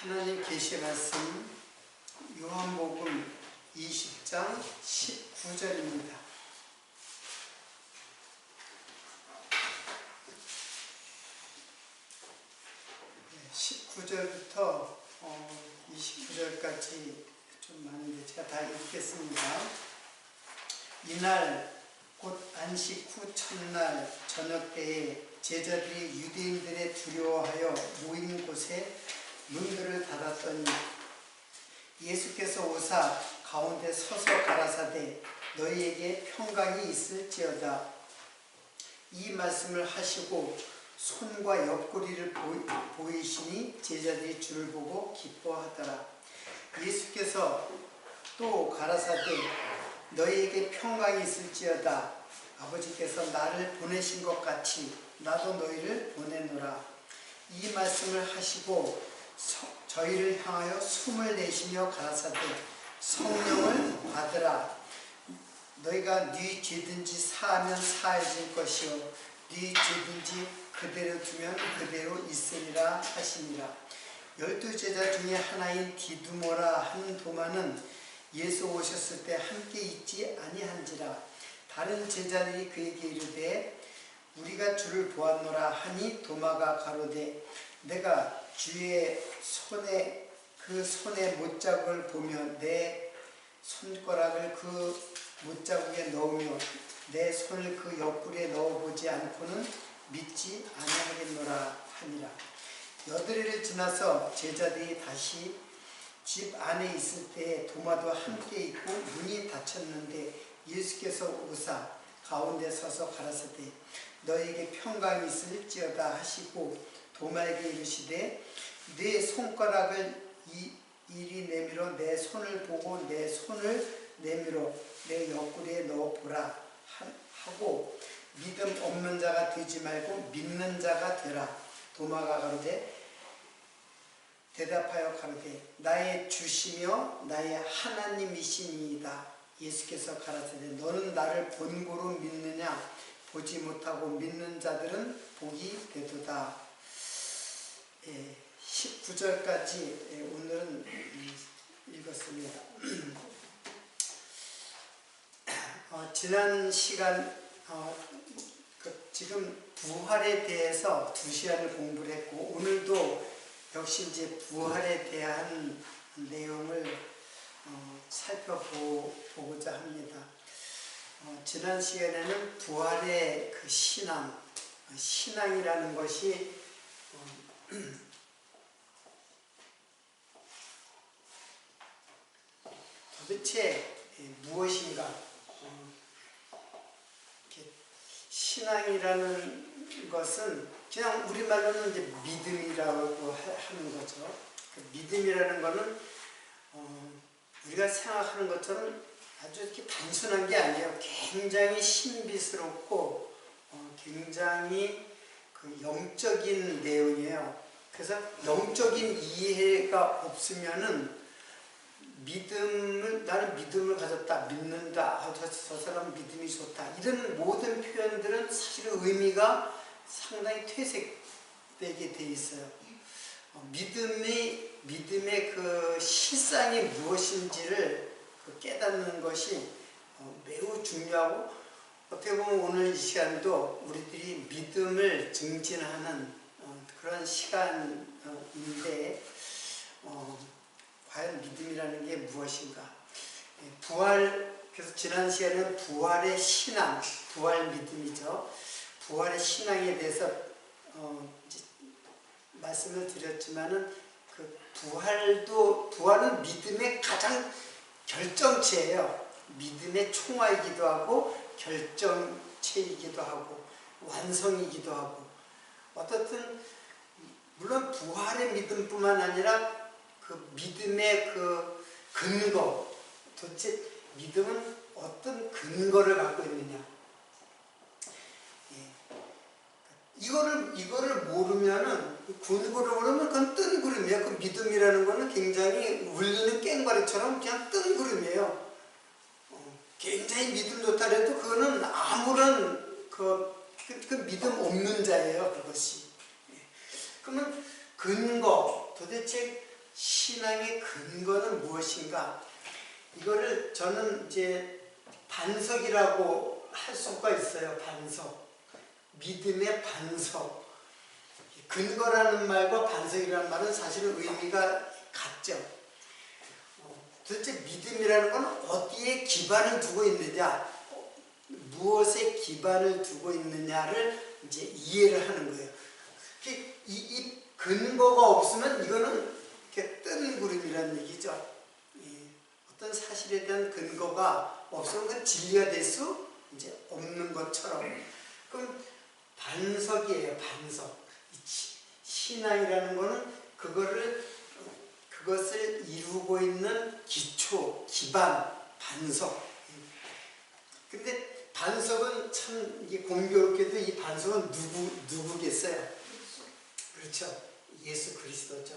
하나님 계시 말씀 요한복음 20장 19절입니다. 19절부터 29절까지 좀 많은데 제가 다 읽겠습니다. 이날 곧 안식 후 첫날 저녁 때에 제자들이 유대인들의 두려워하여 모인 곳에 문들을 닫았더니 예수께서 오사 가운데 서서 가라사대 너희에게 평강이 있을지어다. 이 말씀을 하시고 손과 옆구리를 보이시니 제자들이 주를 보고 기뻐하더라. 예수께서 또 가라사대 너희에게 평강이 있을지어다. 아버지께서 나를 보내신 것 같이 나도 너희를 보내노라. 이 말씀을 하시고 저희를 향하여 숨을 내쉬며 가라사대 성령을 받으라. 너희가 네 죄든지 사하면 사해질 것이요 네 죄든지 그대로 두면 그대로 있으리라 하시니라. 12제자 중에 하나인 디두모라 하는 도마는 예수 오셨을 때 함께 있지 아니한지라. 다른 제자들이 그에게 이르되 우리가 주를 보았노라 하니 도마가 가로되 내가 주의 손에 그 손의 못자국을 보며 내 손가락을 그 못자국에 넣으며 내 손을 그 옆구리에 넣어보지 않고는 믿지 아니하겠노라 하니라. 여드레를 지나서 제자들이 다시 집 안에 있을 때에 도마도 함께 있고 문이 닫혔는데 예수께서 오사 가운데 서서 가라사대 너에게 평강이 있을지어다 하시고 도마에게 이르시되 내 손가락을 이리 내밀어 내 손을 보고 내 손을 내밀어 내 옆구리에 넣어보라 하고 믿음 없는 자가 되지 말고 믿는 자가 되라. 도마가 가로되 대답하여 가로되 나의 주시며 나의 하나님이시니이다. 예수께서 가라사대 너는 나를 본고로 믿느냐? 보지 못하고 믿는 자들은 복이 되도다. 19절까지 오늘은 읽었습니다. 지난 시간 지금 부활에 대해서 2시간을 공부를 했고 오늘도 역시 이제 부활에 대한 내용을 살펴보고자 합니다. 지난 시간에는 부활의 그 신앙이라는 것이 도대체 무엇인가? 신앙이라는 것은 그냥 우리말로는 이제 믿음이라고 하는 거죠. 그 믿음이라는 것은 우리가 생각하는 것처럼 아주 이렇게 단순한 게 아니에요. 굉장히 신비스럽고 굉장히 그 영적인 내용이에요. 그래서 영적인 이해가 없으면은 나는 믿음을 가졌다, 믿는다, 저 사람 믿음이 좋다 이런 모든 표현들은 사실은 의미가 상당히 퇴색되게 돼 있어요. 믿음의 그 실상이 무엇인지를 깨닫는 것이 매우 중요하고 어떻게 보면 오늘 이 시간도 우리들이 믿음을 증진하는 그런 시간인데 과연 믿음이라는 게 무엇인가? 그래서 지난 시간에는 부활의 신앙, 부활 믿음이죠. 부활의 신앙에 대해서 말씀을 드렸지만은 그 부활은 믿음의 가장 결정체예요. 믿음의 총화이기도 하고 결정체이기도 하고 완성이기도 하고 어떻든 물론 부활의 믿음뿐만 아니라 그 믿음의 그 근거, 도대체 믿음은 어떤 근거를 갖고 있느냐? 이거를 모르면은 근거를 모르면 그건 뜬구름이에요. 그 믿음이라는 거는 굉장히 울리는 꽹과리처럼 그냥 뜬구름이에요. 굉장히 믿음 좋다 해도 그거는 아무런 그 믿음 없는 자예요. 그것이. 그러면 근거, 도대체 신앙의 근거는 무엇인가? 이거를 저는 이제 반석이라고 할 수가 있어요. 반석. 믿음의 반석. 근거라는 말과 반석이라는 말은 사실은 의미가 같죠. 도대체 믿음이라는 건 어디에 기반을 두고 있느냐, 무엇에 기반을 두고 있느냐를 이제 이해를 하는 거예요. 이 근거가 없으면 이거는 이렇게 뜬 구름이라는 얘기죠. 어떤 사실에 대한 근거가 없으면 그 진리가 될 수 이제 없는 것처럼. 그럼 반석이에요, 반석. 신앙이라는 거는 그것을 이루고 있는 기초, 기반, 반석. 근데 반석은 참 이게 공교롭게도 이 반석은 누구겠어요? 그렇죠. 예수 그리스도죠.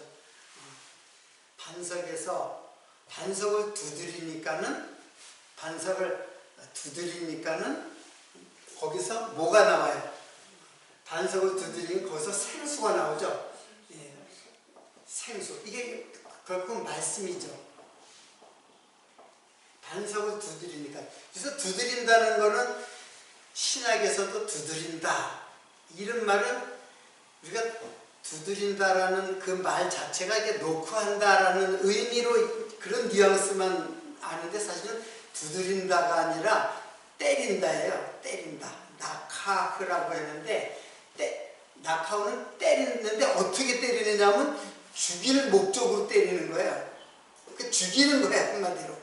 반석을 두드리니까는 거기서 뭐가 나와요? 반석을 두드리면 거기서 생수가 나오죠. 예, 생수. 이게 결국 말씀이죠. 반석을 두드리니까. 그래서 두드린다는 거는 신약에서도 두드린다. 이런 말은 우리가 두드린다라는 그 말 자체가 이게 노크한다라는 의미로 그런 뉘앙스만 아는데 사실은 두드린다가 아니라 때린다예요. 때린다. 나카흐라고 했는데 나카흐는 때리는데 어떻게 때리느냐면 죽일 목적으로 때리는 거예요. 그 죽이는 거예요, 한마디로.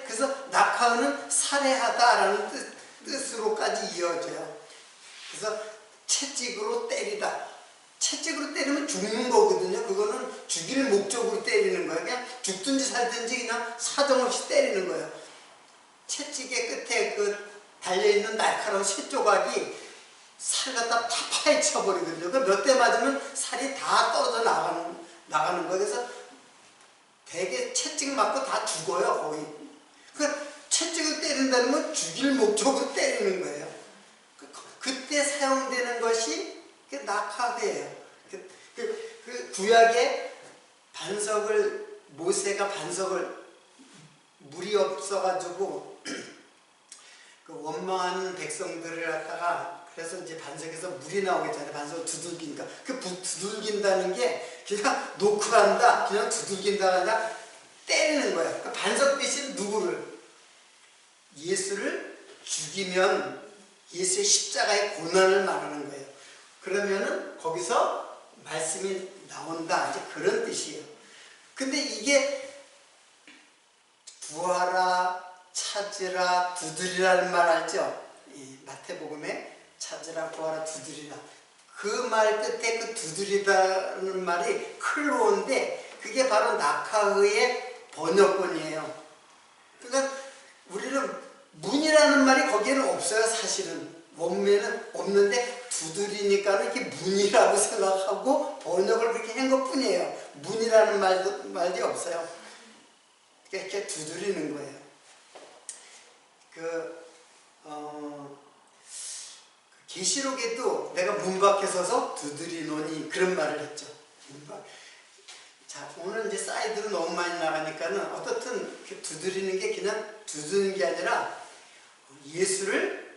그래서 나카흐는 살해하다라는 뜻으로까지 이어져요. 그래서 채찍으로 때리다. 채찍으로 때리면 죽는 거거든요. 그거는 죽일 목적으로 때리는 거예요. 그냥 죽든지 살든지 그냥 사정없이 때리는 거예요. 채찍의 끝에 그 달려있는 날카로운 쇠조각이 살 갖다 다 파헤쳐버리거든요. 몇 대 맞으면 살이 다 떨어져 나가는 거예요. 그래서 대개 채찍 맞고 다 죽어요, 거의. 그 채찍을 때린다는 건 죽일 목적으로 때리는 거예요. 그때 사용되는 것이 낙하대예요. 그 구약의 모세가 반석을 물이 없어가지고 그 원망하는 백성들을 갖다가 그래서 이제 반석에서 물이 나오겠잖아요. 반석을 두들기니까. 그 두들긴다는 게 그냥 노크한다, 그냥 두들긴다가 아니라 때리는 거예요. 그 반석 대신 누구를? 예수를 죽이면 예수의 십자가의 고난을 말하는 거예요. 그러면은 거기서 말씀이 나온다. 이제 그런 뜻이에요. 근데 이게 구하라, 찾으라, 두드리라는 말 알죠? 마태복음에 찾으라, 구하라, 두드리라. 그 말 끝에 그 두드리다는 말이 클로인데 그게 바로 나카흐의 번역본이에요. 그러니까 우리는 문이라는 말이 거기에는 없어요, 사실은. 원문에는 없는데 두드리니까는 이게 문이라고 생각하고 번역을 그렇게 한 것 뿐이에요. 문이라는 말이 없어요. 이렇게 두드리는 거예요. 계시록에도 내가 문 밖에 서서 두드리노니 그런 말을 했죠. 자, 오늘 이제 사이드로 너무 많이 나가니까는 어떻든 두드리는 게 그냥 두드리는 게 아니라 예수를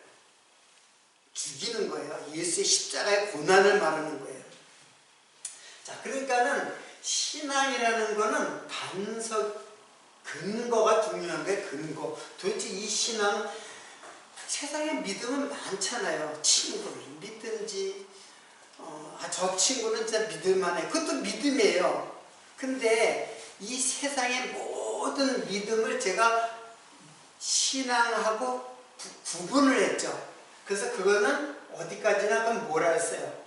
죽이는 거예요. 예수의 십자가의 고난을 말하는 거예요. 자, 그러니까는 신앙이라는 거는 반석, 근거가 중요한 거예요. 근거. 도대체 이 신앙, 세상에 믿음은 많잖아요. 친구를 믿든지, 저 친구는 진짜 믿을만해. 그것도 믿음이에요. 근데 이 세상의 모든 믿음을 제가 신앙하고 구분을 했죠. 그래서 그거는 어디까지나 그럼 뭐라 했어요?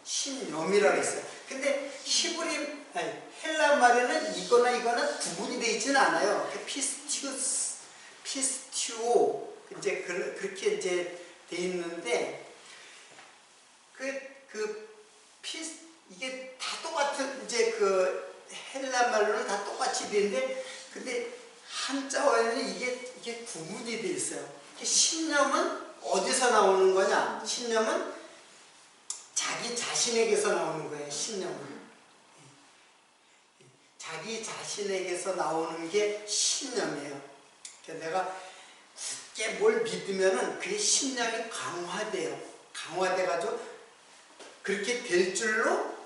신념이라고 했어요. 근데 헬라 말에는 이거나 구분이 되어 있지는 않아요. 피스티오 이제 그렇게 이제 돼 있는데 이게 다 똑같은 이제 그 헬라 말로는 다 똑같이 돼 있는데 근데 한자어에는 이게 구분이 돼 있어요. 신념은 어디서 나오는 거냐? 신념은 자기 자신에게서 나오는 거예요. 신념은. 자기 자신에게서 나오는 게 신념이에요. 내가 굳게 뭘 믿으면은 그게 신념이 강화돼요. 강화돼가지고 그렇게 될 줄로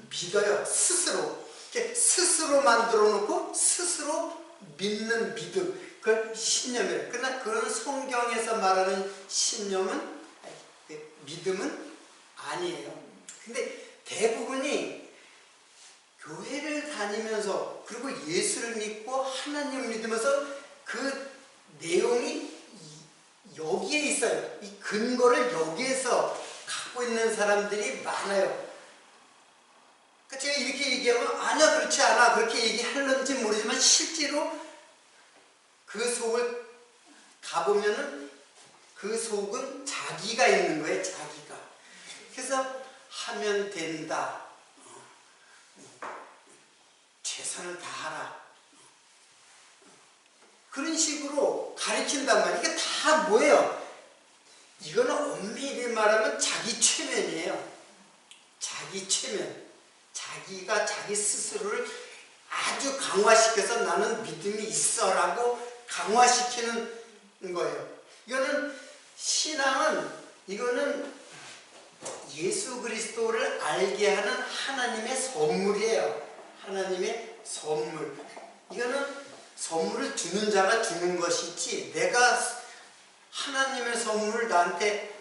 믿어요. 스스로. 스스로 만들어 놓고 스스로 믿는 믿음. 그걸 신념이에요. 그러나 그런 성경에서 말하는 신념은, 믿음은 아니에요. 근데 대부분이 교회를 다니면서 그리고 예수를 믿고 하나님을 믿으면서 그 내용이 여기에 있어요. 이 근거를 여기에서 갖고 있는 사람들이 많아요. 그러니까 제가 이렇게 얘기하면 아니야 그렇지 않아 그렇게 얘기하는지 모르지만 실제로 그 속을 가보면은 그 속은 자기가 있는 거예요. 자기가. 그래서 하면 된다. 최선을 다하라. 그런 식으로 가르친단 말이에요. 이게 다 뭐예요? 이거는 엄밀히 말하면 자기 최면이에요. 자기 최면. 자기가 자기 스스로를 아주 강화시켜서 나는 믿음이 있어 라고 강화시키는 거예요. 이거는 신앙은 이거는 예수 그리스도를 알게 하는 하나님의 선물이에요. 하나님의 선물. 이거는 선물을 주는 자가 주는 것이지 내가 하나님의 선물을 나한테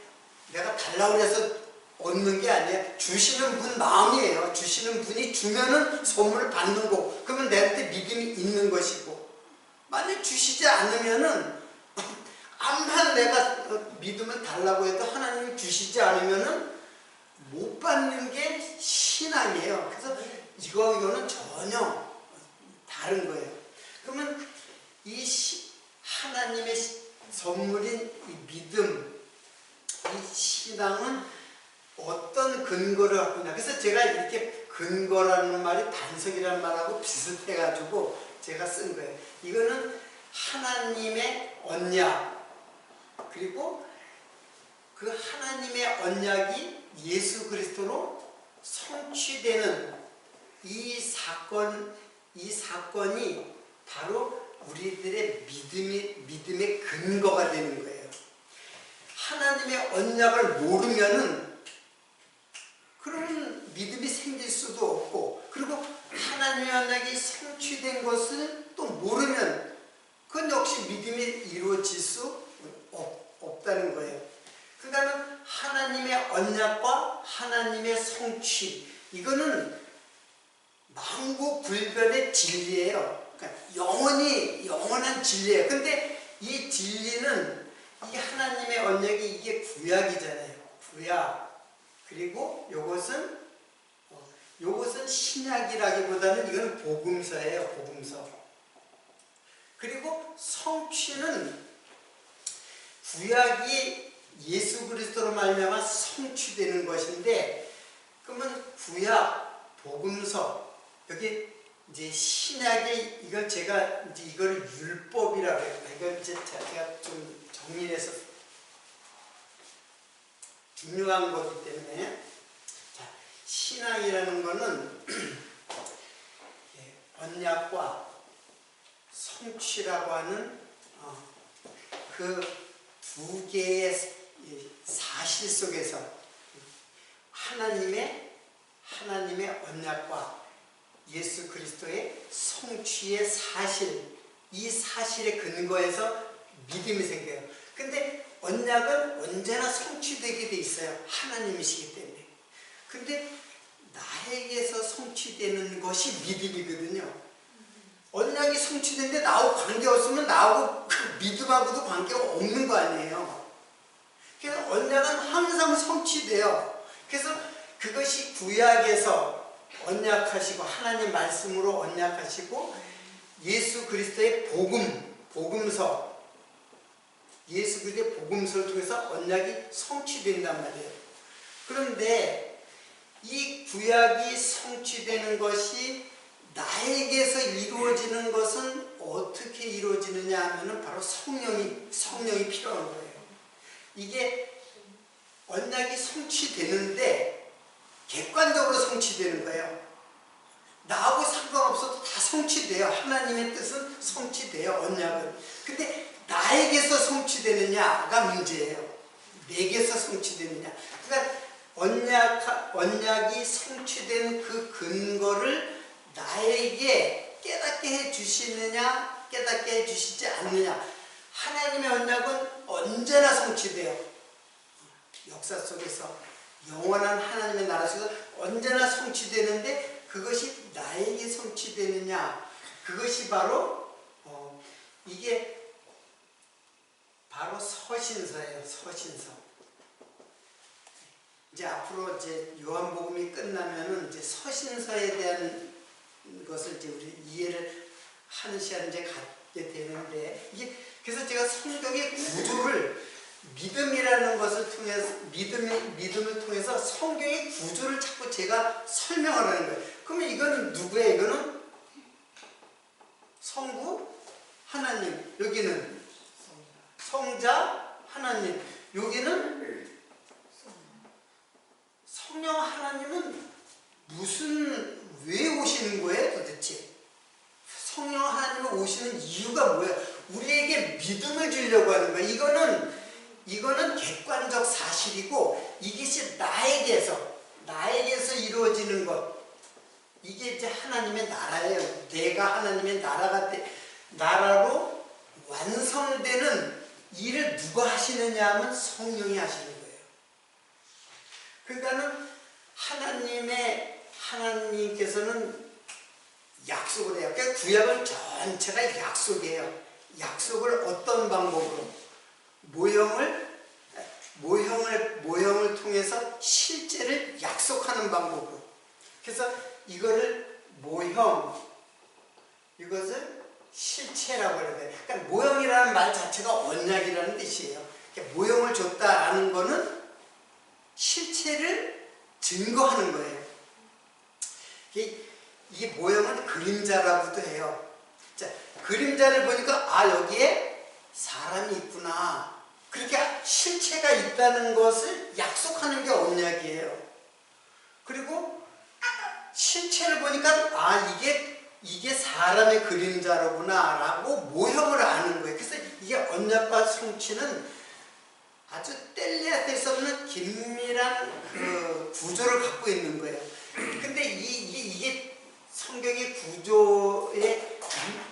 내가 달라고 해서 얻는 게 아니에요. 주시는 분 마음이에요. 주시는 분이 주면은 선물을 받는 거고 그러면 내한테 믿음이 있는 것이고 만약 주시지 않으면은 암만 내가 믿음을 달라고 해도 하나님이 주시지 않으면은 못 받는 게 신앙이에요. 그래서 이거는 전혀 다른 거예요. 그러면 이 하나님의 선물인 이 믿음, 이 신앙은 어떤 근거를 갖고 있냐. 그래서 제가 이렇게 근거라는 말이 단석이라는 말하고 비슷해가지고 제가 쓴 거예요. 이거는 하나님의 언약, 그리고 그 하나님의 언약이 예수 그리스도로 성취되는 이 사건이 바로 우리들의 믿음의 근거가 되는 거예요. 하나님의 언약을 모르면은 그런 믿음이 생길 수도 없고, 그리고 하나님의 언약이 성취된 것을 또 모르면 그건 역시 믿음이 이루어질 수 없다는 거예요. 그러니까 하나님의 언약과 하나님의 성취, 이거는 만고불변의 진리예요. 그러니까 영원한 진리예요. 근데 이 진리는 이 하나님의 언약이 이게 구약이잖아요. 구약. 그리고 요것은 신약이라기보다는 이건 복음서예요. 복음서. 그리고 성취는 구약이 예수 그리스도로 말미암아 성취되는 것인데, 그러면 구약, 복음서, 여기 이제 신약이 이걸 제가 이제 이걸 율법이라고 해요. 이걸 이제 제가 좀 정리해서 중요한 거기 때문에, 자, 신앙이라는 거는 언약과 성취라고 하는 그 두 개의 사실 속에서 하나님의 언약과 예수 그리스도의 성취의 사실, 이 사실의 근거에서 믿음이 생겨요. 근데 언약은 언제나 성취되게 돼 있어요. 하나님이시기 때문에. 근데 나에게서 성취되는 것이 믿음이거든요. 언약이 성취되는데 나하고 관계없으면 나하고 그 믿음하고도 관계가 없는 거 아니에요. 그래서 언약은 항상 성취돼요. 그래서 그것이 구약에서 언약하시고 하나님 말씀으로 언약하시고 예수 그리스도의 복음서, 예수 그리스도의 복음서를 통해서 언약이 성취된단 말이에요. 그런데 이 구약이 성취되는 것이 나에게서 이루어지는 것은 어떻게 이루어지느냐 하면은 바로 성령이 필요한 거예요. 이게 언약이 성취되는데 객관적으로 성취되는 거예요. 나하고 상관없어도 다 성취돼요. 하나님의 뜻은 성취돼요. 언약은. 근데 나에게서 성취되느냐가 문제예요. 내게서 성취되느냐. 그러니까 언약이 성취된 그 근거를 나에게 깨닫게 해주시느냐 깨닫게 해주시지 않느냐. 하나님의 언약은 언제나 성취돼요. 역사 속에서 영원한 하나님의 나라 속에서 언제나 성취되는데 그것이 나에게 성취되느냐. 그것이 바로 이게 바로 서신서예요. 서신서. 이제 앞으로 이제 요한복음이 끝나면은 이제 서신서에 대한 것을 이제 우리 이해를 하는 시간을 이제 갖게 되는데, 이게 그래서 제가 성경의 구조를 믿음이라는 것을 통해서 믿음을 통해서 성경의 구조를 자꾸 제가 설명을 하는 거예요. 그러면 이거는 누구예요? 이거는 성부 하나님, 여기는 성자 하나님, 여기는 성령 하나님은 왜 오시는 거예요 도대체? 성령 하나님이 오시는 이유가 뭐예요? 우리에게 믿음을 주려고 하는 거예요. 이거는 객관적 사실이고, 이것이 나에게서 이루어지는 것, 이게 이제 하나님의 나라예요. 내가 하나님의 나라로 완성되는 일을 누가 하시느냐 하면 성령이 하시는 거예요. 그러니까는 하나님께서는 약속을 해요. 그러니까 구약은 전체가 약속이에요. 약속을 어떤 방법으로? 모형을 통해서 실제를 약속하는 방법으로. 그래서 이것을 실체라고 해야 돼요. 그러니까 모형이라는 말 자체가 언약이라는 뜻이에요. 그러니까 모형을 줬다라는 거는 실체를 증거하는 거예요. 이게 모형은 그림자라고도 해요. 자, 그림자를 보니까 여기에 사람이 있구나. 그렇게 실체가 있다는 것을 약속하는 게 언약이에요. 그리고 실체를 보니까 이게 사람의 그림자로구나 라고 모형을 아는 거예요. 그래서 이게 언약과 성취는 아주 뗄래야 뗄 수 없는 긴밀한 그 구조를 갖고 있는 거예요. 근데 이게 성경의 구조의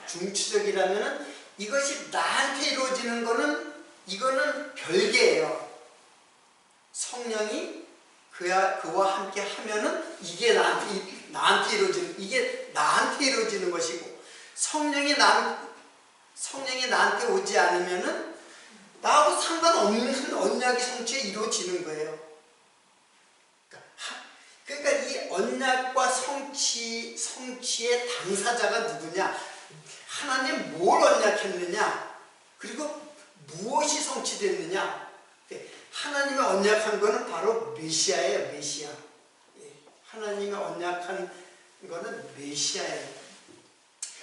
중추적이라면은, 이것이 나한테 이루어지는 이거는 별개예요. 성령이 그와 함께 하면은 이게 나한테 이루어지는 것이고, 성령이 나한테 오지 않으면은 나하고 상관없는 언약의 성취에 이루어지는 거예요. 그러니까 이 언약과 성취의 당사자가 누구냐? 하나님 뭘 언약했느냐? 그리고 무엇이 성취됐느냐? 하나님의 언약한 거는 바로 메시아예요. 메시아. 하나님의 언약한 거는 메시아예요.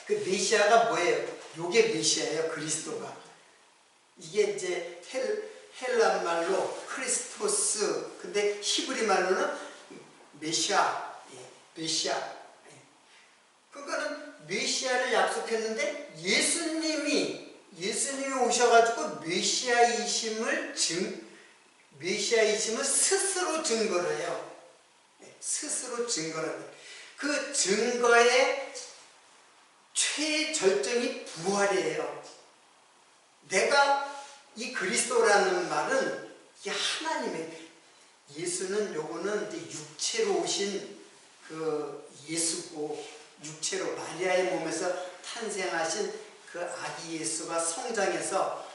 그 메시아가 뭐예요? 요게 메시아예요. 그리스도가. 이게 이제 헬란 말로 크리스토스, 근데 히브리 말로는 메시아. 그러니까는 메시아를 약속했는데 예수님이 오셔가지고 메시아이심을 스스로 증거를 해요. 스스로 증거를 해요. 그 증거의 최절정이 부활이에요. 내가 이 그리스도라는 말은 이게 하나님의, 예수는 요거는 이제 육체로 오신 그 예수고, 육체로 마리아의 몸에서 탄생하신 그 아기 예수가 성장해서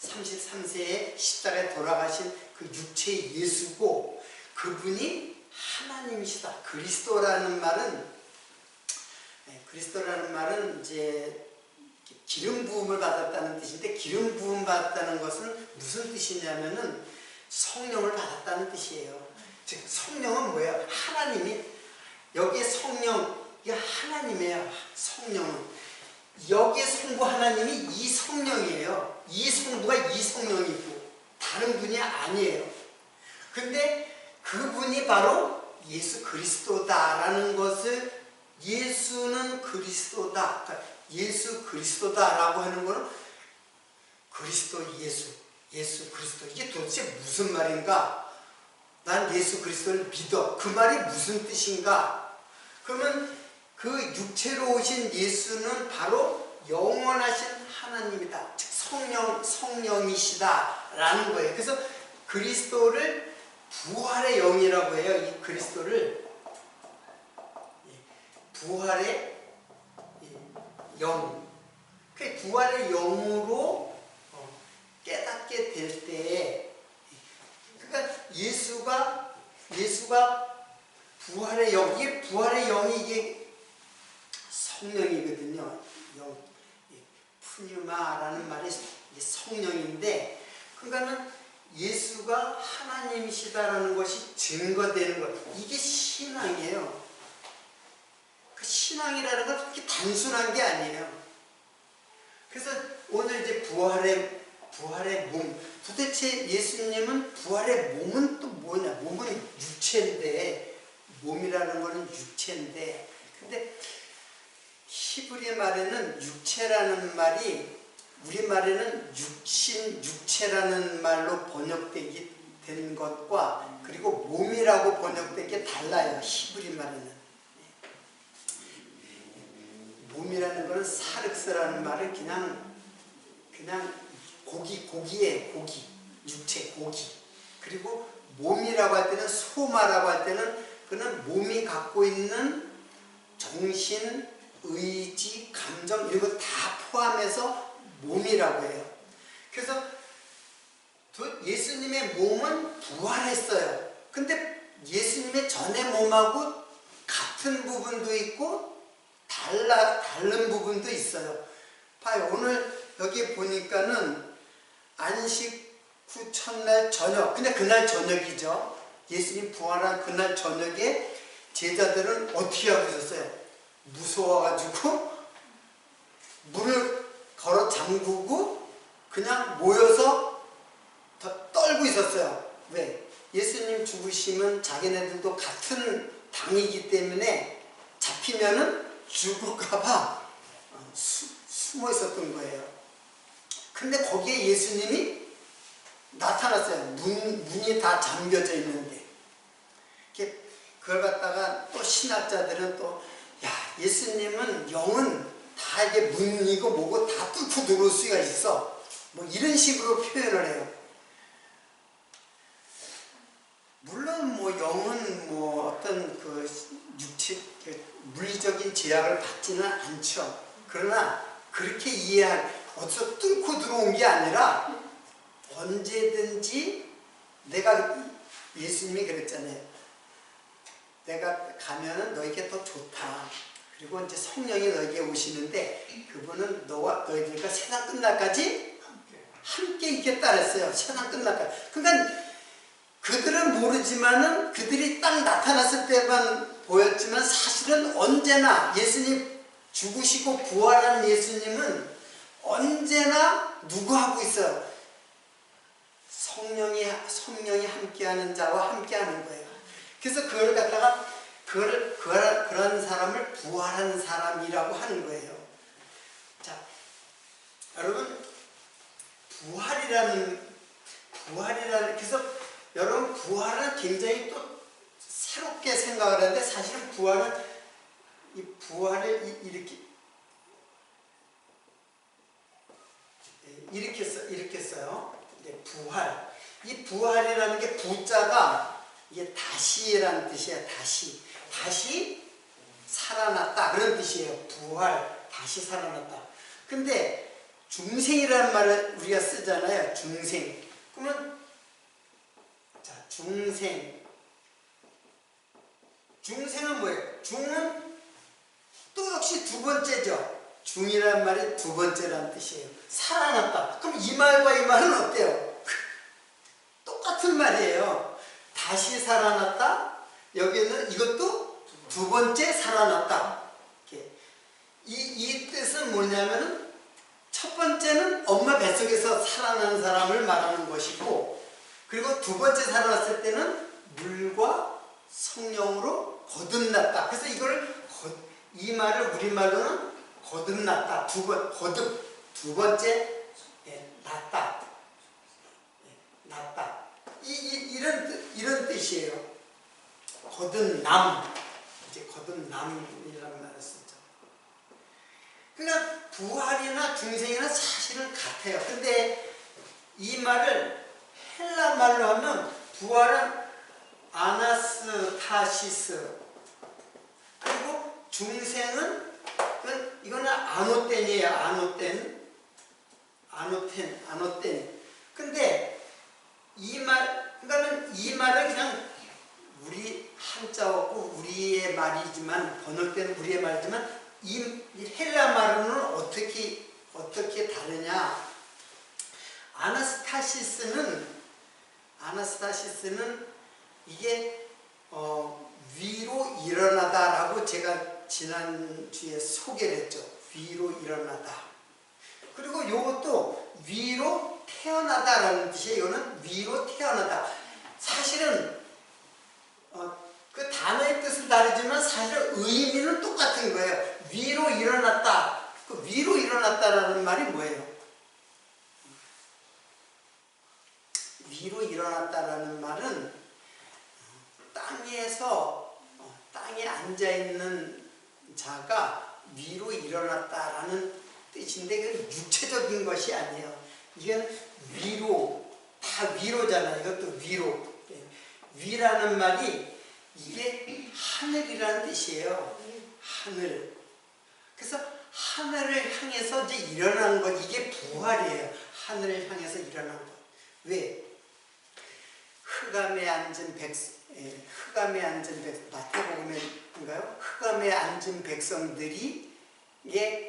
33세에 십자가에 돌아가신 그 육체의 예수고, 그분이 하나님이시다. 그리스도라는 말은 이제 기름 부음을 받았다는 뜻인데, 기름 부음 받았다는 것은 무슨 뜻이냐면은 성령을 받았다는 뜻이에요. 즉 성령은 뭐예요? 하나님이, 여기에 성령, 이게 하나님이에요. 성령은 여기에 성부 하나님이 이 성령이에요. 이 성부가 이 성령이고 다른 분이 아니에요. 근데 그분이 바로 예수 그리스도다라는 것을 예수는 그리스도다. 그러니까 예수 그리스도다라고 하는 거는 그리스도 예수 그리스도. 이게 도대체 무슨 말인가? 난 예수 그리스도를 믿어. 그 말이 무슨 뜻인가? 그러면 그 육체로 오신 예수는 바로 영원하신 하나님이다. 즉 성령이시다라는 거예요. 그래서 그리스도를 부활의 영이라고 해요. 이 그리스도를 부활의 영. 그 부활의 영으로 깨닫게 될 때에, 그러니까 예수가 부활의 영, 이게 부활의 영이 이게 성령이거든요. 영, 푸뉴마라는 말이 성령인데, 그러니까는 예수가 하나님이시다라는 것이 증거되는 것. 이게 신앙이에요. 그 신앙이라는 건 그렇게 단순한 게 아니에요. 그래서 오늘 이제 부활의 몸. 도대체 예수님은 부활의 몸은 또 뭐냐? 몸은 육체인데, 몸이라는 거는 육체인데, 근데 히브리 말에는 육체라는 말이 우리말에는 육체라는 말로 번역되기 된 것과 그리고 몸이라고 번역된 게 달라요. 히브리 말에는. 몸이라는 것은 사륵스라는 말을 그냥 고기에 고기, 육체 고기. 그리고 몸이라고 할 때는 소마라고 할 때는 그는 몸이 갖고 있는 정신, 의지, 감정 이런 거 다 포함해서 몸이라고 해요. 그래서 예수님의 몸은 부활했어요. 근데 예수님의 전의 몸하고 같은 부분도 있고 다른 부분도 있어요. 봐요. 오늘 여기 보니까는 안식 후 첫날 저녁, 근데 그날 저녁이죠. 예수님 부활한 그날 저녁에 제자들은 어떻게 하고 있었어요? 무서워가지고 문을 걸어 잠그고 그냥 모여서 떨고 있었어요. 왜? 예수님 죽으시면 자기네들도 같은 당이기 때문에 잡히면은 죽을까봐 숨어 있었던 거예요. 근데 거기에 예수님이 나타났어요. 문이 다 잠겨져 있는데. 그걸 갖다가 또 신학자들은 또, 야, 예수님은 영은 다 이게 문이고 뭐고 다 뚫고 들어올 수가 있어. 뭐 이런 식으로 표현을 해요. 물론 뭐 영은 뭐 어떤 그 육체, 물리적인 제약을 받지는 않죠. 그러나 그렇게 어디서 뚫고 들어온 게 아니라 언제든지 예수님이 그랬잖아요. 내가 가면은 너에게 더 좋다. 그리고 이제 성령이 너에게 오시는데 그분은 너희들과 세상 끝날까지 함께 있겠다 그랬어요. 세상 끝날까지. 그러니까 그들은 모르지만은 그들이 딱 나타났을 때만 보였지만 사실은 언제나 예수님 죽으시고 부활한 예수님은 언제나 누구하고 있어요? 성령이 함께하는 자와 함께하는 거예요. 그래서 그걸 갖다가 그런 사람을 부활한 사람이라고 하는 거예요. 자, 여러분 그래서 여러분 부활은 굉장히 또 새롭게 생각을 하는데 사실은 부활을 이렇게 써요. 부활. 이 부활이라는 게 부자가 이게 다시라는 뜻이에요. 다시 살아났다 그런 뜻이에요. 부활, 다시 살아났다. 근데 중생이라는 말을 우리가 쓰잖아요. 중생. 그러면 자, 중생은 뭐예요? 중은 또 역시 두 번째죠. 중이라는 말이 두 번째라는 뜻이에요. 살아났다. 그럼 이 말과 이 말은 어때요? 똑같은 말이에요. 다시 살아났다. 여기는 이것도 두 번째 살아났다. 이 뜻은 뭐냐면은 첫 번째는 엄마 뱃속에서 살아난 사람을 말하는 것이고, 그리고 두 번째 살아났을 때는 물과 성령으로 거듭났다. 그래서 이 말을 우리말로는 거듭났다. 두 번째 났다. 났다. 이런 뜻이에요. 거듭남. 이제 거듭남이라는 말을 쓰죠. 그러니까 부활이나 중생이나 사실은 같아요. 근데 이 말을 헬라 말로 하면 부활은 아나스타시스, 그리고 중생은 이거는 아노텐이에요. 아노텐. 근데 그러니까는 이 말은 그냥 우리 한자어고 우리의 말이지만, 번역 때는 우리의 말이지만, 이 헬라 말로는 어떻게 다르냐? 아나스타시스는 이게 위로 일어나다라고 제가 지난주에 소개를 했죠. 위로 일어나다. 그리고 이것도 위로 태어나다라는 뜻이에요. 이거는 위로 태어나다. 사실은 그 단어의 뜻은 다르지만 사실 의미는 똑같은 거예요. 위로 일어났다. 그 위로 일어났다라는 말이 뭐예요? 위로 일어났다라는 말은 땅에 앉아있는 자가 위로 일어났다라는 뜻인데, 그건 육체적인 것이 아니에요. 이건 다 위로잖아요. 이것도 위로. 위라는 말이 이게 하늘이라는 뜻이에요. 하늘. 그래서 하늘을 향해서 이제 일어난 것, 이게 부활이에요. 하늘을 향해서 일어난 것. 왜? 흑암에 앉은 마태복음인가요? 흑암에 앉은 백성들이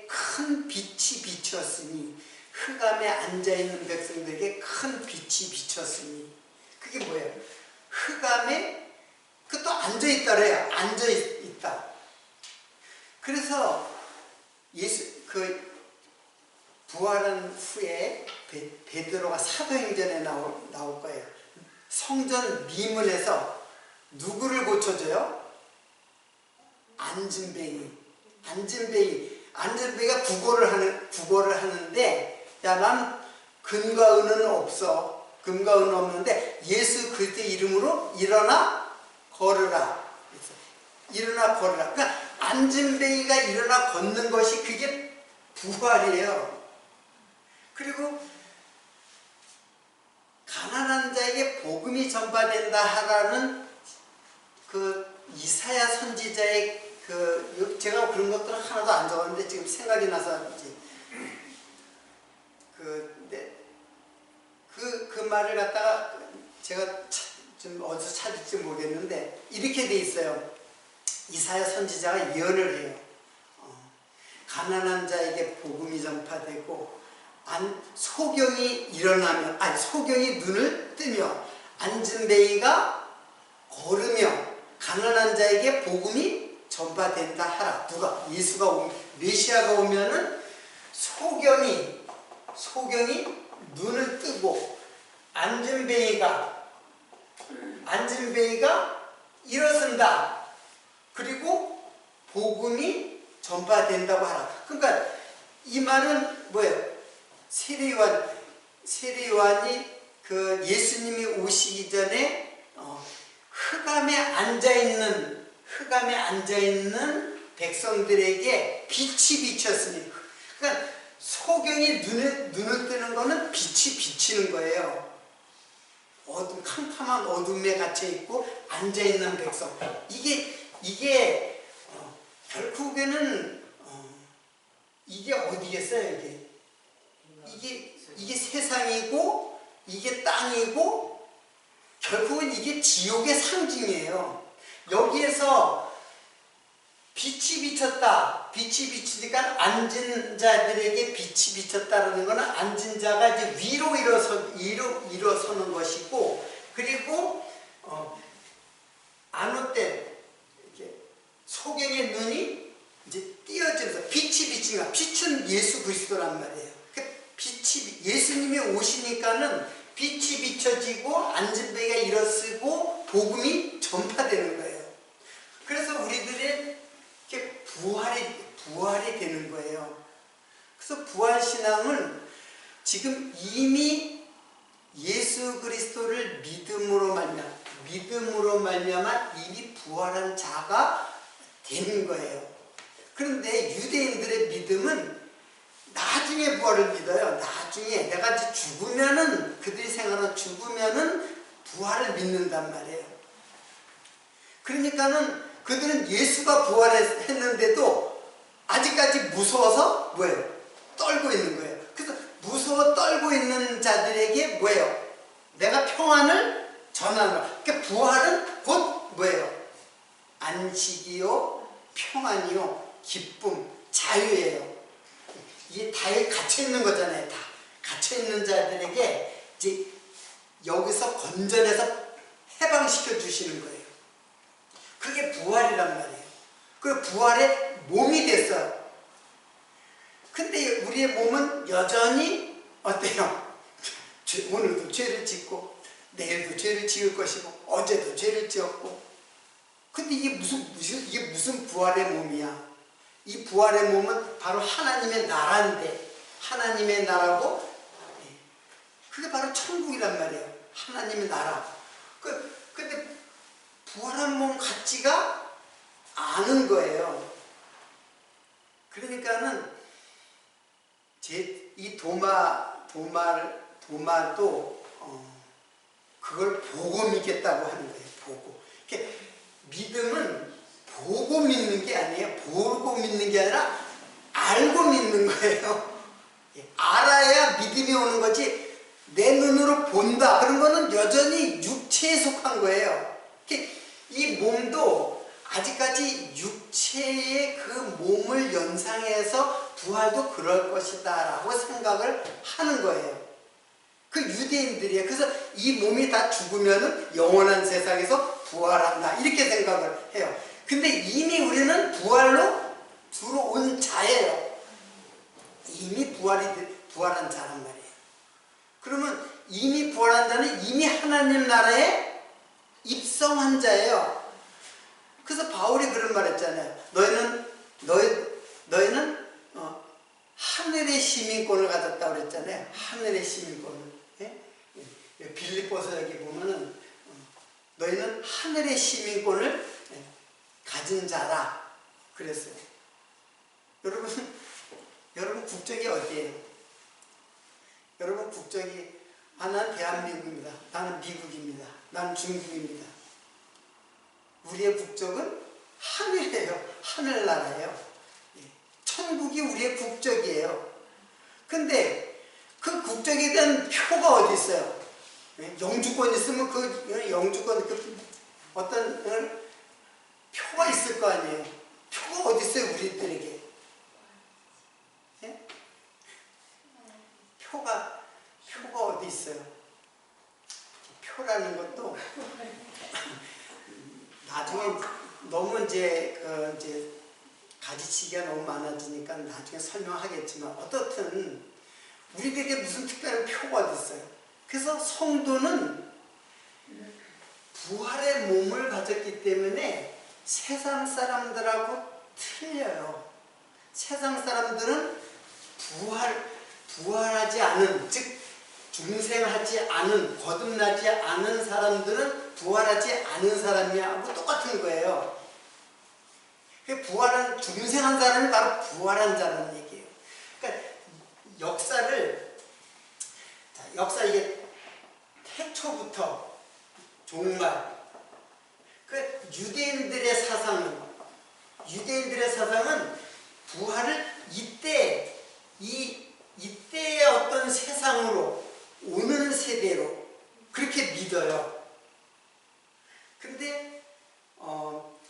큰 빛이 비쳤으니, 흑암에 앉아있는 백성들에게 큰 빛이 비쳤으니, 그게 뭐예요? 흑암에 그것도 앉아있다래요. 앉아있다. 그래서 부활한 후에 베드로가 사도행전에 나올 거예요. 성전 미문에서 누구를 고쳐줘요? 안진뱅이가 구걸을 하는데, 야, 난 금과 은은 없어. 금과 은은 없는데 예수 그리스도의 이름으로 일어나 걸으라. 일어나 걸으라. 그러니까 안진뱅이가 일어나 걷는 것이 그게 부활이에요. 그리고 가난한 자에게 복음이 전파된다 하라는 그 이사야 선지자의 제가 그런 것들은 하나도 안 적었는데 지금 생각이 나서 그 말을 갖다가 제가 좀 어디서 찾을지 모르겠는데, 이렇게 돼 있어요. 이사야 선지자가 예언을 해요. 가난한 자에게 복음이 전파되고, 소경이 눈을 뜨며 안진뱅이가 걸으며 가난한 자에게 복음이 전파된다 하라. 누가? 메시아가 오면은 소경이 눈을 뜨고 안진뱅이가 일어선다. 그리고 복음이 전파된다고 하라. 그러니까 이 말은 뭐예요? 세례요한이 예수님이 오시기 전에 흑암에 앉아있는 백성들에게 빛이 비쳤으니, 그러니까 소경이 눈을 뜨는 거는 빛이 비치는 거예요. 캄캄한 어둠에 갇혀있고 앉아있는 백성. 이게 결국에는 이게 어디겠어요? 이게 세상이고 이게 땅이고 결국은 이게 지옥의 상징이에요. 여기에서 빛이 비쳤다. 빛이 비치니까 앉은 자들에게 빛이 비쳤다라는 것은 앉은 자가 이제 위로 일어서는 것이고, 그리고 안웃된 소경의 눈이 이제 띄어지면서 빛이 비치는 거야. 빛은 예수 그리스도란 말이에요. 예수님이 오시니까는 빛이 비춰지고 안진뱅이가 일어서고 복음이 전파되는 거예요. 지금 이미 예수 그리스도를 믿음으로 말미암아 이미 부활한 자가 된 거예요. 그런데 유대인들의 믿음은 나중에 부활을 믿어요. 나중에 내가 이제 죽으면은, 그들이 생각하는 죽으면은 부활을 믿는단 말이에요. 그러니까는 그들은 예수가 부활했는데도 아직까지 무서워서 뭐예요? 떨고 있는 거예요. 그래서 무서워 떨고 있는 자들에게 뭐예요? 내가 평안을 전하는 거예요. 그러니까 부활은 곧 뭐예요? 안식이요, 평안이요, 기쁨, 자유예요. 이게 다 갇혀 있는 거잖아요. 다 갇혀 있는 자들에게 이제 여기서 건져내서 해방시켜 주시는 거예요. 그게 부활이란 말이에요. 그 부활의 몸이 됐어요. 근데 우리의 몸은 여전히 어때요? 오늘도 죄를 짓고 내일도 죄를 지을 것이고 어제도 죄를 지었고. 근데 이게 무슨 부활의 몸이야? 이 부활의 몸은 바로 하나님의 나라인데, 하나님의 나라고, 그게 바로 천국이란 말이에요. 하나님의 나라. 근데 부활한 몸 같지가 않은 거예요. 그러니까는 이 도마도 그걸 보고 믿겠다고 하는 거예요. 보고. 믿음은 보고 믿는 게 아니에요. 보고 믿는 게 아니라 알고 믿는 거예요. 알아야 믿음이 오는 거지, 내 눈으로 본다 그런 거는 여전히 육체에 속한 거예요. 이 몸도 아직까지 육체의 그 몸을 연상해서 부활도 그럴 것이다 라고 생각을 하는 거예요. 그 유대인들이에요. 그래서 이 몸이 다 죽으면은 영원한 세상에서 부활한다 이렇게 생각을 해요. 근데 이미 우리는 부활로 들어온 자예요. 이미 부활한 자란 말이에요. 그러면 이미 부활한 자는 이미 하나님 나라에 입성한 자예요. 그래서 바울이 그런 말 했잖아요. 너희는 하늘의 시민권을 가졌다고 그랬잖아요. 하늘의 시민권을. 빌립보서 여기 보면은 너희는 하늘의 시민권을 가진 자라 그랬어요. 여러분 국적이 어디예요? 여러분 국적이 나는 대한민국입니다. 나는 미국입니다. 나는 중국입니다. 우리의 국적은 하늘이에요. 하늘나라예요. 천국이 우리의 국적이에요. 근데 그 국적에 대한 표가 어디 있어요? 영주권 있으면 그 영주권 어떤 표가 있을 거 아니에요. 표가 어디 있어요, 우리들에게? 표가 어디 있어요? 표라는 것도 나중에 너무 이제 가지치기가 너무 많아지니까 나중에 설명하겠지만, 어떻든 우리들에게 무슨 특별한 표가 어디 있어요? 그래서 성도는 부활의 몸을 가졌기 때문에 세상 사람들하고 틀려요. 세상 사람들은 부활하지 않은, 즉 중생하지 않은, 거듭나지 않은 사람들은 부활하지 않은 사람이하고 똑같은 거예요. 중생한 사람이 바로 부활한 자라는 얘기예요. 그러니까 역사 이게 태초부터 정말 유대인들의 사상은 부활을 이때의 어떤 세상으로 오는 세대로 그렇게 믿어요. 근데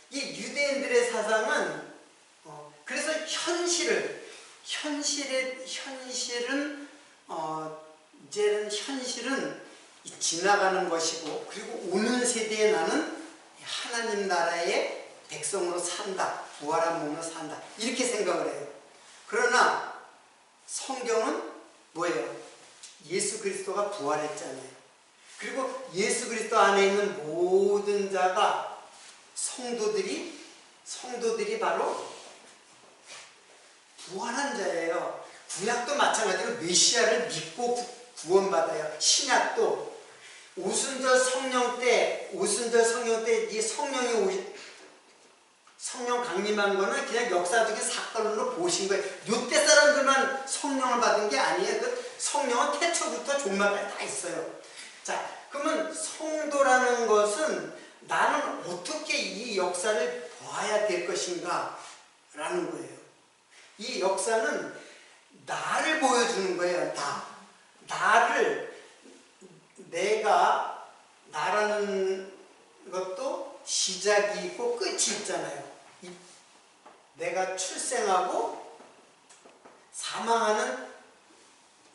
이 유대인들의 사상은 그래서 현실은 지나가는 것이고, 그리고 오는 세대에 나는 하나님 나라의 백성으로 산다, 부활한 몸으로 산다 이렇게 생각을 해요. 그러나 성경은 뭐예요? 예수 그리스도가 부활했잖아요. 그리고 예수 그리스도 안에 있는 모든 자가 성도들이 바로 부활한 자예요. 구약도 마찬가지로 메시아를 믿고 구원받아요. 신약도 오순절 성령 때 이 성령 강림한 거는 그냥 역사적인 사건으로 보신 거예요. 이때 사람들만 성령을 받은 게 아니에요. 그 성령은 태초부터 종말까지 다 있어요. 자, 그러면 성도라는 것은 나는 어떻게 이 역사를 봐야 될 것인가 라는 거예요. 이 역사는 나를 보여주는 거예요. 나라는 것도 시작이 있고 끝이 있잖아요. 내가 출생하고 사망하는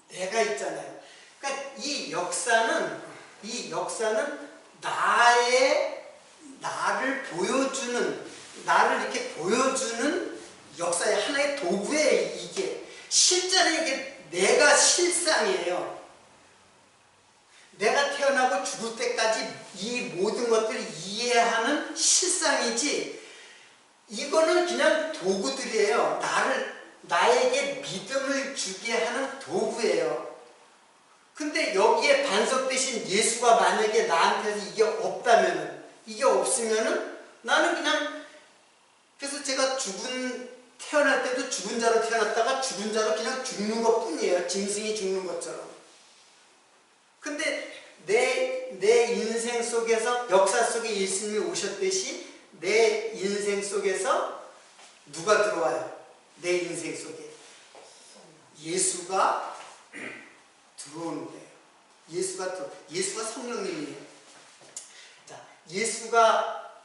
내가 있잖아요. 그러니까 이 역사는 나를 이렇게 보여주는 역사의 하나의 도구예요. 이게 실제로 이게 내가 실상이에요. 내가 태어나고 죽을 때까지 이 모든 것들을 이해하는 실상이지, 이거는 그냥 도구들이에요. 나에게 믿음을 주게 하는 도구예요. 근데 여기에 반석되신 예수가 만약에 나한테서 이게 없으면은 나는 그냥, 그래서 제가 태어날 때도 죽은 자로 태어났다가 죽은 자로 그냥 죽는 것 뿐이에요. 짐승이 죽는 것처럼. 근데 내 인생 속에서, 역사 속에 예수님이 오셨듯이 내 인생 속에서 누가 들어와요? 내 인생 속에 예수가 들어오는 거예요. 예수가 성령님이에요. 자, 예수가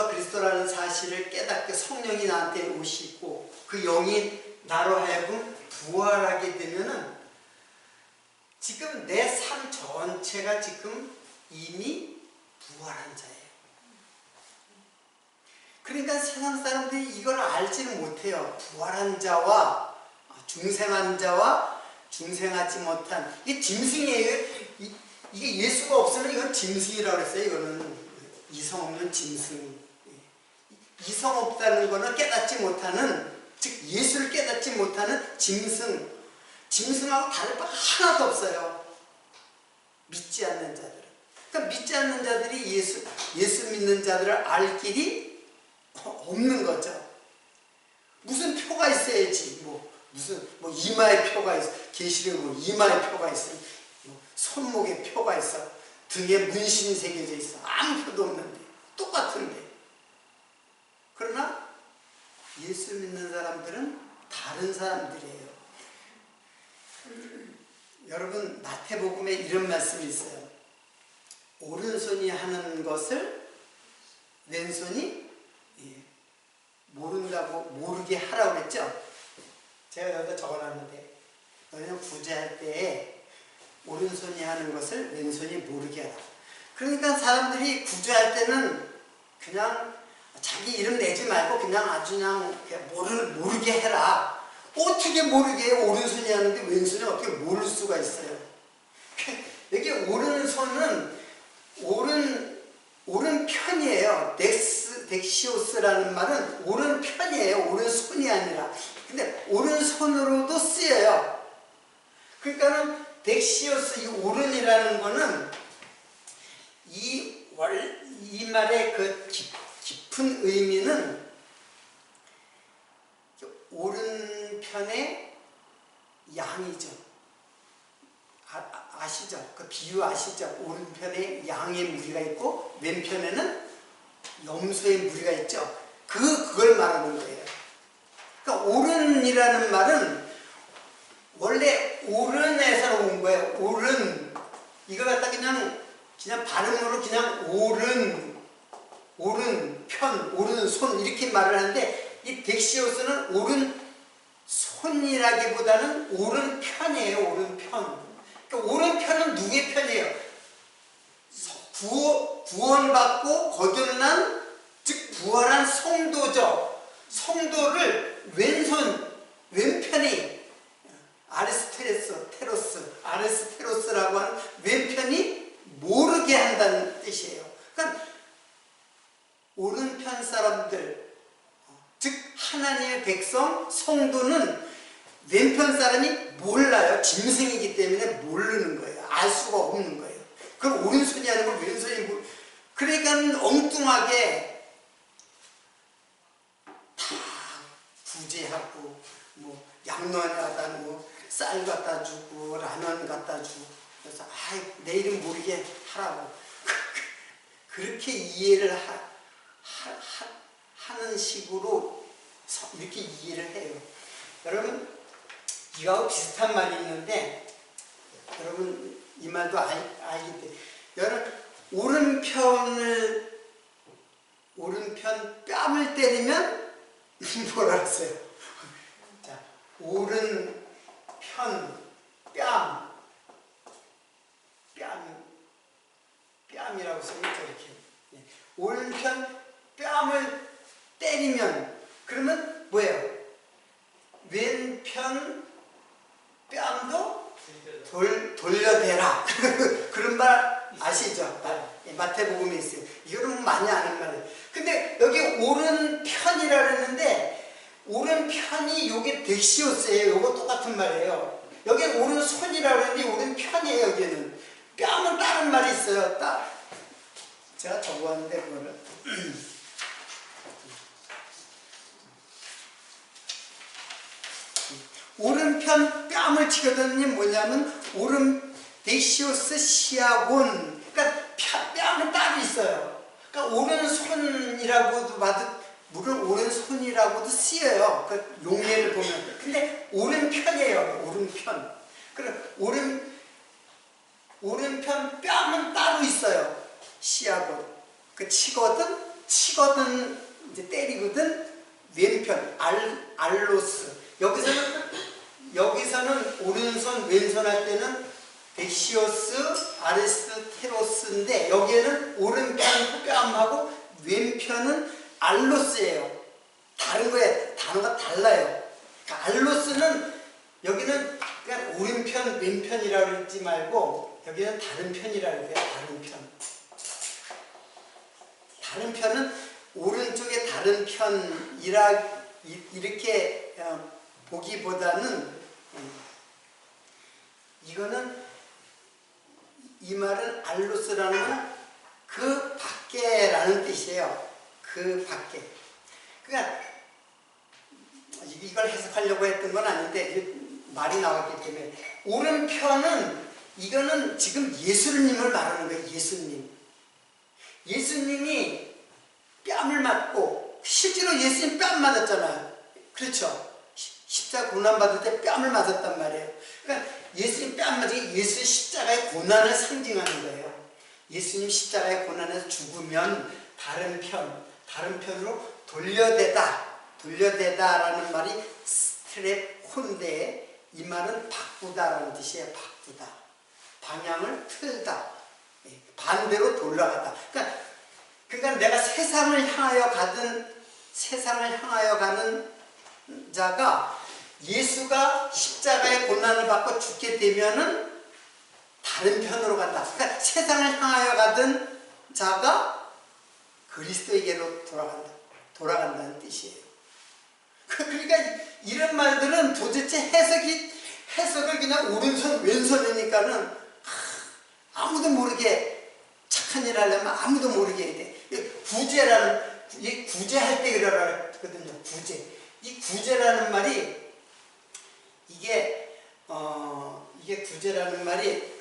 그리스도라는 사실을 깨닫게 성령이 나한테 오시고 그 영이 나로 하여금 부활하게 되면은 지금 내 삶 전체가 지금 이미 부활한 자예요. 그러니까 세상 사람들이 이걸 알지는 못해요. 부활한 자와 중생한 자와 중생하지 못한, 이게 짐승이에요. 이게 예수가 없으면 이건 짐승이라고 그랬어요. 이거는 이성 없는 짐승. 이성 없다는 거는 깨닫지 못하는, 즉 예수를 깨닫지 못하는 짐승하고 다를 바 하나도 없어요. 믿지 않는 자들은. 그러니까 믿지 않는 자들이 예수 믿는 자들을 알 길이 없는 거죠. 무슨 표가 있어야지. 무슨 이마에 표가 있어. 계시록 이마에 표가 있어. 손목에 표가 있어. 등에 문신이 새겨져 있어. 아무 표도 없는데. 똑같은데. 그러나 예수 믿는 사람들은 다른 사람들이에요. 여러분, 마태복음에 이런 말씀이 있어요. 오른손이 하는 것을 왼손이 모르게 하라고 그랬죠? 제가 여기다 적어놨는데, 너희는 구제할 때에 오른손이 하는 것을 왼손이 모르게 하라. 그러니까 사람들이 구제할 때는 그냥 자기 이름 내지 말고 그냥 모르게 해라. 어떻게 모르게 해요? 오른손이 하는데 왼손이 어떻게 모를 수가 있어요? 여기 오른손은 오른편이에요. 덱시오스라는 말은 오른편이에요. 오른손이 아니라. 근데 오른손으로도 쓰여요. 그러니까는 덱시오스, 이 오른이라는 거는 이 말의 그 깊은 의미는 오른편의 양이죠. 아시죠? 그 비유 아시죠? 오른편에 양의 무리가 있고 왼편에는 염소의 무리가 있죠. 그걸 말하는 거예요. 그러니까 오른이라는 말은 원래 오른에서 온 거예요. 오른. 이거 갖다 그냥 발음으로 그냥 오른편, 오른손 이렇게 말을 하는데, 이 덱시오스는 오른손이라기보다는 오른편이에요. 오른편. 그러니까 오른편은 누구의 편이에요? 구원받고 거듭난, 즉 부활한 성도죠. 성도를 왼편이 아리스테로스라고 하는 왼편이 모르게 한다는 뜻이에요. 그러니까 오른편 사람들, 즉 하나님의 백성, 성도는 왼편 사람이 몰라요. 짐승이기 때문에 모르는 거예요. 알 수가 없는 거예요. 그럼 오른손이 하는 걸 왼손이 그러니까 엉뚱하게 다 구제하고 뭐 양로원에 갖다 뭐 쌀 갖다 주고 라면 갖다 주고 그래서 내 이름 모르게 하라고 그렇게 이해를 하는 식으로 이렇게 이해를 해요. 여러분 이거하고 비슷한 말이 있는데 여러분 이 말도 알기 때문에 여러분 오른편 뺨을 때리면 뭐라 그랬어요? 자, 오른편 뺨이라고 써있죠. 이렇게 오른편 뺨을 때리면 그러면 뭐예요? 왼편 뺨도 돌려대라. 그런 말 아시죠? 마태복음에 있어요. 이거는 많이 아는 말이에요. 근데 여기 오른편이라 그랬는데 오른편이 요게 덱시오스예요. 요거 똑같은 말이에요. 여기 오른손이라 그랬는데 오른편이에요. 여기는 뺨은 다른 말이 있어요. 제가 적어왔는데 그거를 오른편 뺨을 치거든요. 뭐냐면 오른 덱시오스 시아곤. 그러니까 뺨은 따로 있어요. 그러니까 오른손이라고도 물론 오른손이라고도 쓰여요. 그 용례를 보면. 근데 오른편이에요. 오른편. 그럼 오른편 뺨은 따로 있어요. 시아곤. 그 치거든 이제 때리거든 왼편 알로스. 여기서는 오른손 왼손 할 때는 덱시오스 아리스테로스인데 여기에는 오른편 뺨하고 왼편은 알로스예요. 다른 거예요. 단어가 달라요. 그러니까 알로스는 여기는 그냥 오른편 왼편이라고 그러지 말고 여기는 다른 편이라고 해요. 다른 편. 다른 편은 오른쪽에 다른 편이라 이렇게 보기보다는 이거는 이 말은 알로스라는 건 그 밖에라는 뜻이에요. 그 밖에. 그러니까 이걸 해석하려고 했던 건 아닌데 말이 나왔기 때문에 오른편은 이거는 지금 예수님을 말하는 거예요. 예수님이 뺨을 맞고 실제로 예수님 뺨 맞았잖아요. 그렇죠? 십자가 고난 받을 때 뺨을 맞았단 말이에요. 그러니까 예수님 뺨 맞은 게 예수의 십자가의 고난을 상징하는 거예요. 예수님 십자가의 고난에서 죽으면 다른 편으로 돌려대다라는 말이 스트랩콘데 이 말은 바꾸다라는 뜻이에요. 바꾸다. 방향을 틀다. 반대로 돌아가다. 그러니까 내가 세상을 향하여 가는 자가 예수가 십자가의 고난을 받고 죽게 되면은 다른 편으로 간다. 그러니까 세상을 향하여 가던 자가 그리스도에게로 돌아간다는 뜻이에요. 그러니까 이런 말들은 도대체 해석을 그냥 오른손 왼손이니까는 아무도 모르게 착한 일 하려면 아무도 모르게 해야 돼. 구제할 때 그러거든요. 이 구제라는 말이 이게 구제라는 말이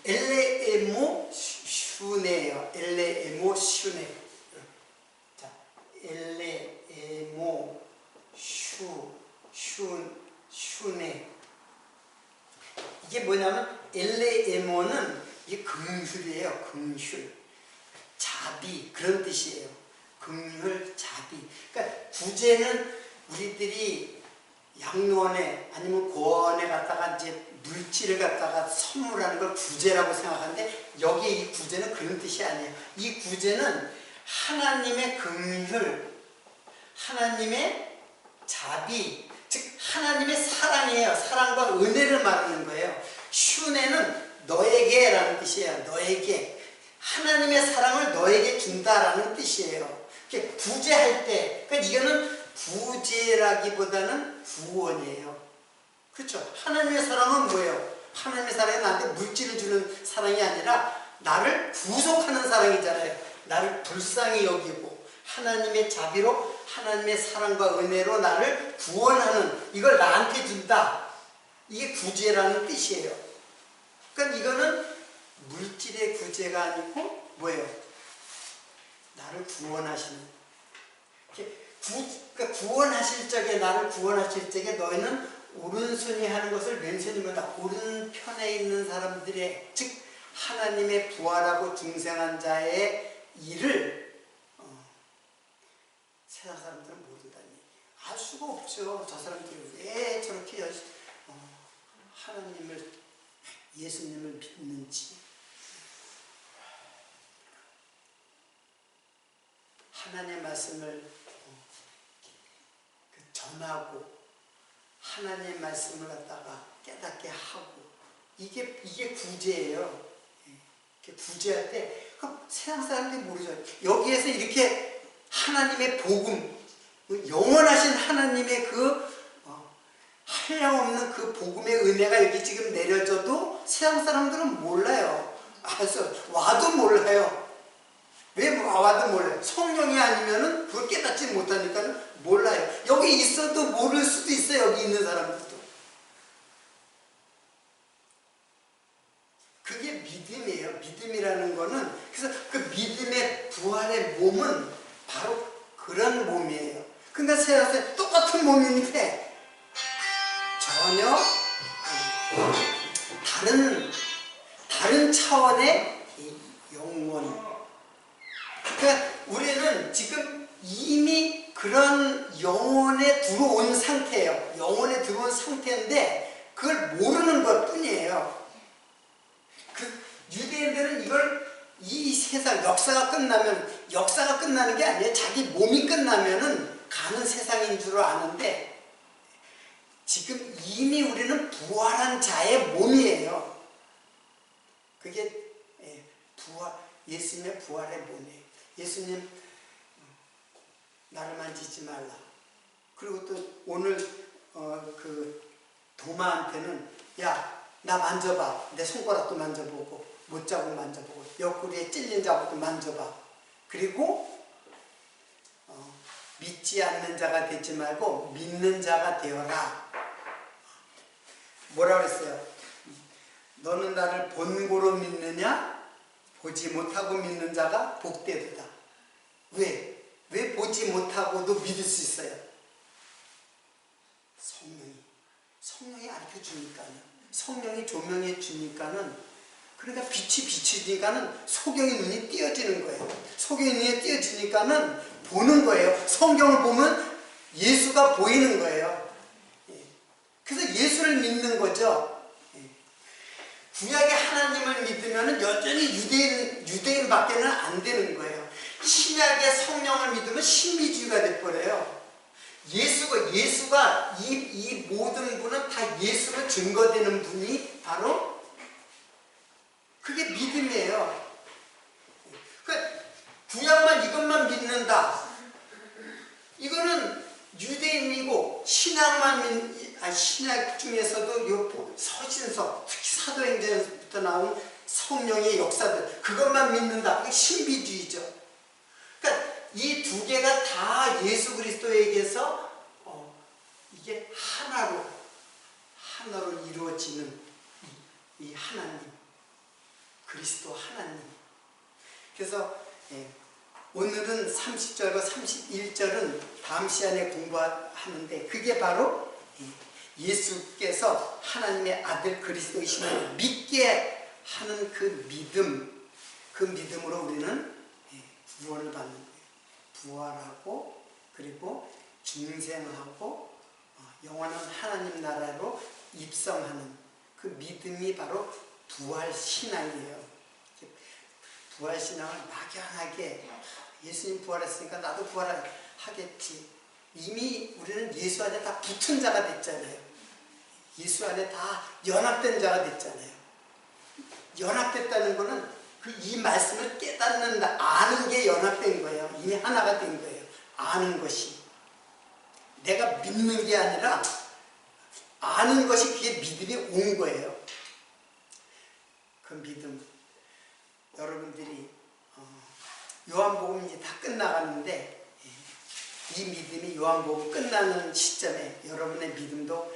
엘레에모 슈네예요. 엘레에모 슈네. 자, 엘레에모 슈네. 이게 뭐냐면 엘레에모는 이게 긍휼이에요. 긍휼. 자비 그런 뜻이에요. 긍휼, 자비. 그러니까 구제는 우리들이 양로원에 아니면 고원에 갔다가 이제 물질을 갖다가 선물하는 걸 구제라고 생각하는데 여기 이 구제는 그런 뜻이 아니에요. 이 구제는 하나님의 긍휼, 하나님의 자비, 즉 하나님의 사랑이에요. 사랑과 은혜를 말하는 거예요. 슈네는 너에게라는 뜻이에요. 너에게. 하나님의 사랑을 너에게 준다라는 뜻이에요. 구제할 때, 그러니까 이거는 구제라기보다는 구원이에요. 그렇죠? 하나님의 사랑은 뭐예요? 하나님의 사랑은 나한테 물질을 주는 사랑이 아니라 나를 구속하는 사랑이잖아요. 나를 불쌍히 여기고 하나님의 자비로 하나님의 사랑과 은혜로 나를 구원하는, 이걸 나한테 준다. 이게 구제라는 뜻이에요. 그러니까 이거는 물질의 구제가 아니고 뭐예요? 나를 구원하시는. 그러니까 구원하실 적에, 나를 구원하실 적에 너희는 오른손이 하는 것을 왼손이 못다. 오른편에 있는 사람들의, 즉 하나님의 부활하고 중생한 자의 일을 세상 사람들은 모른다는 얘기예요. 알 수가 없죠. 저 사람들이 왜 저렇게 하나님을, 예수님을 믿는지. 하나님의 말씀을 전하고 하나님의 말씀을 갖다가 깨닫게 하고, 이게 구제예요. 구제할 때 세상 사람들이 모르죠. 여기에서 이렇게 하나님의 복음, 영원하신 하나님의 한량없는 그 복음의 은혜가 여기 지금 내려져도 세상 사람들은 몰라요. 알았어. 와도 몰라요. 왜 와도 몰라요? 성령이 아니면은 그걸 깨닫지 못하니까 몰라요. 여기 있어도 모를 수도 있어요. 여기 있는 사람들도. 그게 믿음이에요. 믿음이라는 거는, 그래서 그 믿음의 부활의 몸은 바로 그런 몸이에요. 근데 세상에 똑같은 몸인데 전혀 다른 차원의 영원. 그러니까 우리는 지금 이미 그런 영혼에 들어온 상태예요. 영혼에 들어온 상태인데 그걸 모르는 것 뿐이에요. 유대인들은 이 세상, 역사가 끝나는 게 아니에요. 자기 몸이 끝나면은 가는 세상인 줄 아는데, 지금 이미 우리는 부활한 자의 몸이에요. 그게 예수님의 부활의 몸이에요. 예수님, 나를 만지지 말라. 그리고 또 오늘 도마한테는, 야, 나 만져봐. 내 손가락도 만져보고 못자국 만져보고 옆구리에 찔린 자국도 만져봐. 그리고 믿지 않는 자가 되지 말고 믿는 자가 되어라. 뭐라 그랬어요? 너는 나를 본고로 믿느냐? 보지 못하고 믿는 자가 복되도다. 왜? 왜 보지 못하고도 믿을 수 있어요? 성령이 가르쳐 주니까요. 성령이 조명해 주니까는, 그러니까 빛이 비추니까는 소경의 눈이 띄어지는 거예요. 소경의 눈이 띄어지니까는 보는 거예요. 성경을 보면 예수가 보이는 거예요. 그래서 예수를 믿는 거죠. 구약의 하나님을 믿으면 여전히 유대인밖에는 안 되는 거예요. 신약의 성령을 믿으면 신비주의가 돼버려요. 예수가 이 모든 분은 다 예수로 증거되는 분이 바로 그게 믿음이에요. 그러니까 구약만 이것만 믿는다. 이거는 유대인이고, 신약 중에서도 서신서, 특히 사도행전부터 나온 성령의 역사들, 그것만 믿는다. 그게 신비주의죠. 그러니까 이 두 개가 다 예수 그리스도에게서 이게 하나로 이루어지는 이 하나님, 그리스도 하나님. 그래서 오늘은 30절과 31절은 다음 시간에 공부하는데, 그게 바로 예수께서 하나님의 아들 그리스도이심을 믿게 하는 그 믿음으로 우리는 구원을 받는 거예요. 부활하고, 그리고 중생하고 영원한 하나님 나라로 입성하는 그 믿음이 바로 부활신앙이에요. 부활신앙을 막연하게, 예수님 부활했으니까 나도 부활하겠지. 이미 우리는 예수 안에 다 붙은 자가 됐잖아요. 예수 안에 다 연합된 자가 됐잖아요. 연합됐다는 거는 이 말씀을 깨닫는다, 아는 게 연합된 거예요. 이미 하나가 된 거예요. 아는 것이. 내가 믿는 게 아니라 아는 것이 그게 믿음이 온 거예요. 그 믿음, 여러분들이 요한복음 이제 다 끝나가는데 이 믿음이 요한복음 끝나는 시점에 여러분의 믿음도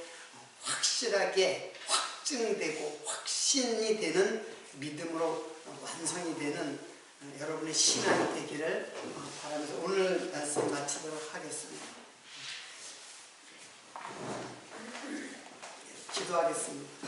확실하게 확증되고 확신이 되는 믿음으로 완성이 되는 여러분의 신앙이 되기를 바라면서 오늘 말씀 마치도록 하겠습니다. 기도하겠습니다.